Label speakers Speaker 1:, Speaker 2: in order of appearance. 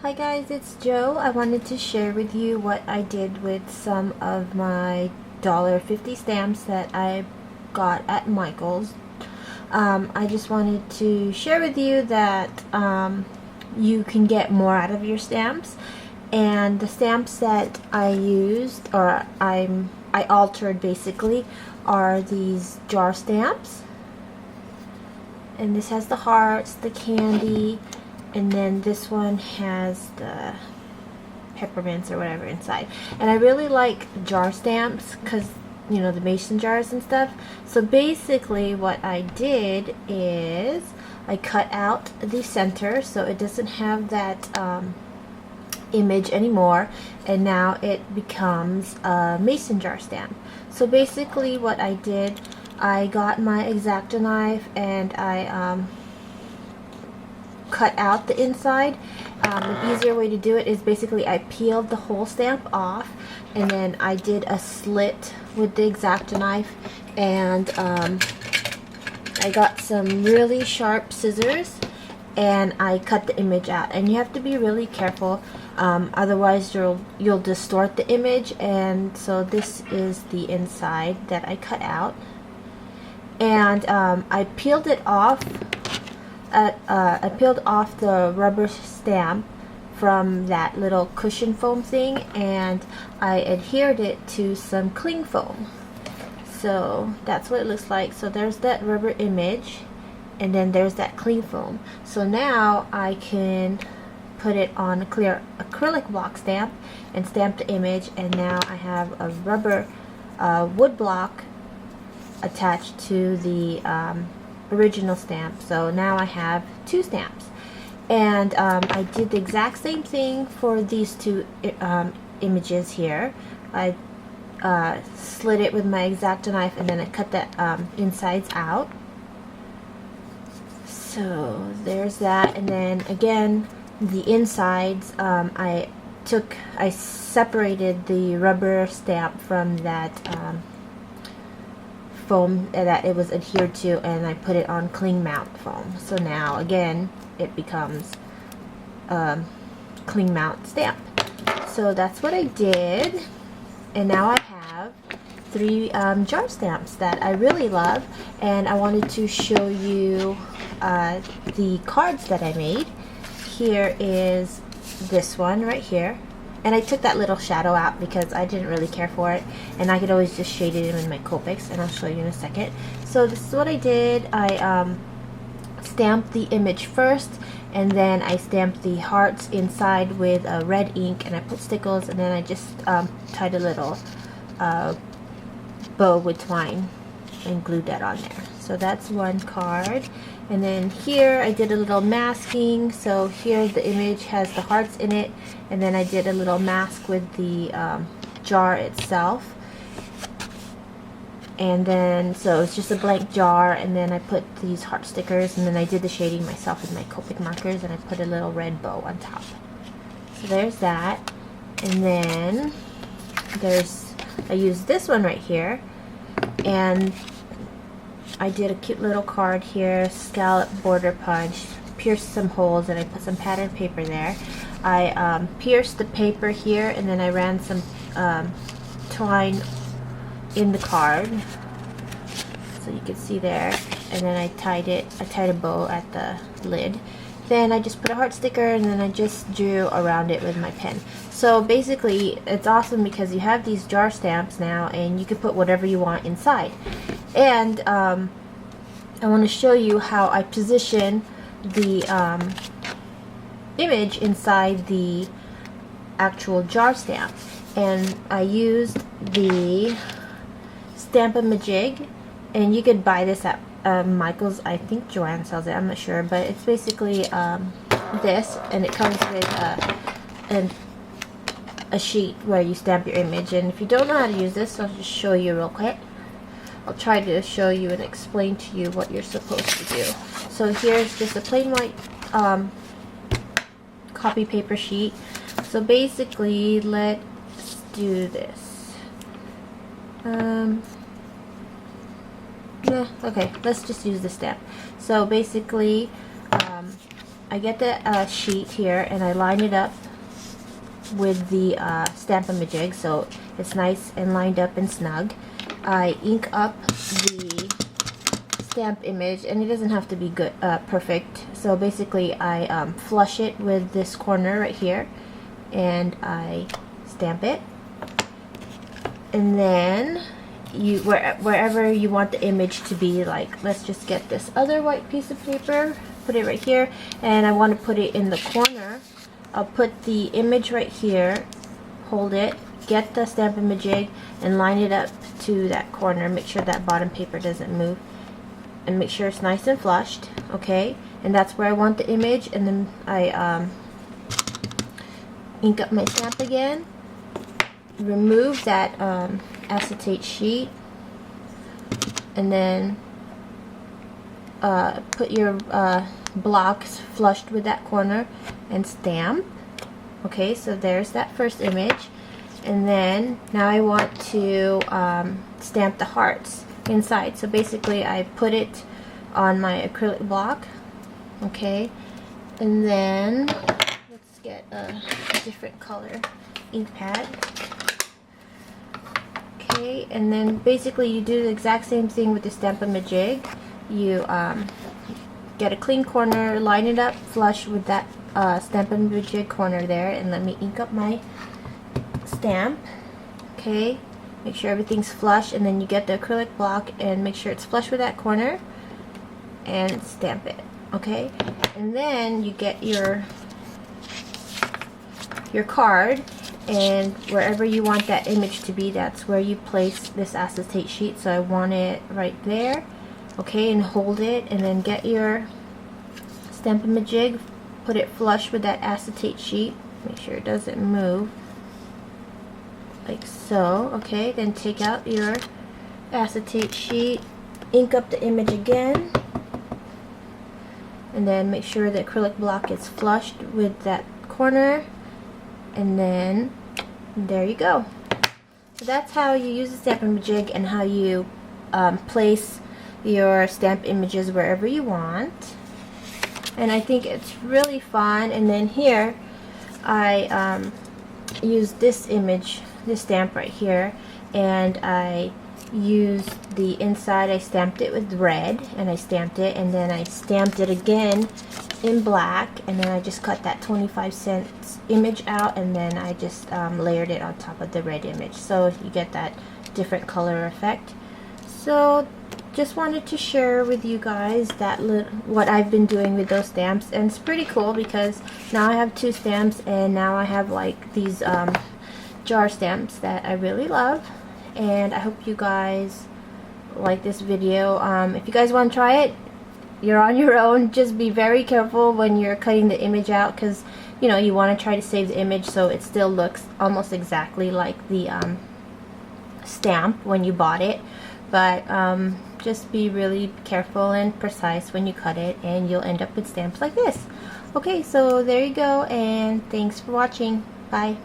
Speaker 1: Hi guys, it's Joe. I wanted to share with you what I did with some of my $1.50 stamps that I got at Michael's. I just wanted to share with you that you can get more out of your stamps, and the stamps that I used, or I altered basically, are these jar stamps. And this has the hearts, the candy, and then this one has the peppermints or whatever inside. And I really like jar stamps because, you know, the mason jars and stuff. So basically what I did is I cut out the center so it doesn't have that image anymore, and now it becomes a mason jar stamp. So basically what I did, I got my X-Acto knife and I cut out the inside. An easier way to do it is basically I peeled the whole stamp off, and then I did a slit with the X-Acto knife, and I got some really sharp scissors and I cut the image out. And you have to be really careful, otherwise you'll distort the image. And so this is the inside that I cut out, and I peeled it off. I peeled off the rubber stamp from that little cushion foam thing, and I adhered it to some cling foam. So that's what it looks like. So there's that rubber image, and then there's that cling foam. So now I can put it on a clear acrylic block stamp and stamp the image, and now I have a rubber wood block attached to the original stamp. So now I have two stamps, and I did the exact same thing for these two images here. I slit it with my X-Acto knife, and then I cut the insides out. So there's that, and then again the insides, I separated the rubber stamp from that foam that it was adhered to, and I put it on cling mount foam. So now again it becomes cling mount stamp. So that's what I did, and now I have three jar stamps that I really love, and I wanted to show you the cards that I made. Here is this one right here, and I took that little shadow out because I didn't really care for it, and I could always just shade it in with my Copics, and I'll show you in a second. So this is what I did. I stamped the image first, and then I stamped the hearts inside with red ink, and I put stickles, and then I just tied a little bow with twine and glued that on there. So that's one card. And then here I did a little masking. So here the image has the hearts in it, and then I did a little mask with the jar itself. And then so it's just a blank jar, and then I put these heart stickers, and then I did the shading myself with my Copic markers, and I put a little red bow on top. So there's that. And then I used this one right here, and I did a cute little card here, scallop border punch, pierced some holes, and I put some pattern paper there. I pierced the paper here, and then I ran some twine in the card, so you can see there, and then I tied a bow at the lid. Then I just put a heart sticker, and then I just drew around it with my pen. So basically it's awesome because you have these jar stamps now, and you can put whatever you want inside. And I want to show you how I position the image inside the actual jar stamp. And I used the Stamp-a-ma-jig, and you could buy this at Michael's. I think Joanne sells it, I'm not sure, but it's basically this, and it comes with a sheet where you stamp your image. And if you don't know how to use this, I'll just show you real quick. I'll try to show you and explain to you what you're supposed to do. So here's just a plain white copy paper sheet. So basically, let's do this. Yeah, okay, let's just use the stamp. So basically, I get the sheet here and I line it up with the Stamp-a-ma-jig so it's nice and lined up and snug. I ink up the stamp image, and it doesn't have to be good, perfect. So basically I flush it with this corner right here and I stamp it, and then you wherever you want the image to be, like let's just get this other white piece of paper, put it right here, and I want to put it in the corner. I'll put the image right here, hold it, get the Stamp-a-ma-jig and line it up to that corner. Make sure that bottom paper doesn't move and make sure it's nice and flushed, okay? And that's where I want the image, and then I ink up my stamp again, remove that acetate sheet, and then put your blocks flushed with that corner and stamp. Okay, so there's that first image, and then now I want to stamp the hearts inside. So basically I put it on my acrylic block, okay, and then let's get a different color ink pad. Okay, and then basically you do the exact same thing with the Stamp-a-ma-jig. You get a clean corner, line it up flush with that Stamp-a-ma-jig corner there, and let me ink up my stamp. Okay, make sure everything's flush, and then you get the acrylic block and make sure it's flush with that corner and stamp it. Okay, and then you get your card, and wherever you want that image to be, that's where you place this acetate sheet. So I want it right there, okay, and hold it, and then get your Stamp-a-ma-jig, put it flush with that acetate sheet, make sure it doesn't move, like so. Okay, then take out your acetate sheet, ink up the image again, and then make sure the acrylic block is flushed with that corner, and then there you go. So that's how you use the Stamp-a-ma-jig and how you place your stamp images wherever you want. And I think it's really fun. And then here I used this image, this stamp right here, and I used the inside. I stamped it with red, and I stamped it, and then I stamped it again in black, and then I just cut that 25-cent image out, and then I just layered it on top of the red image, so you get that different color effect. So just wanted to share with you guys that what I've been doing with those stamps, and it's pretty cool because now I have 2 stamps, and now I have like these jar stamps that I really love. And I hope you guys like this video. If you guys want to try it, you're on your own. Just be very careful when you're cutting the image out, because you know you want to try to save the image so it still looks almost exactly like the stamp when you bought it. But just be really careful and precise when you cut it, and you'll end up with stamps like this. Okay, so there you go, and thanks for watching. Bye.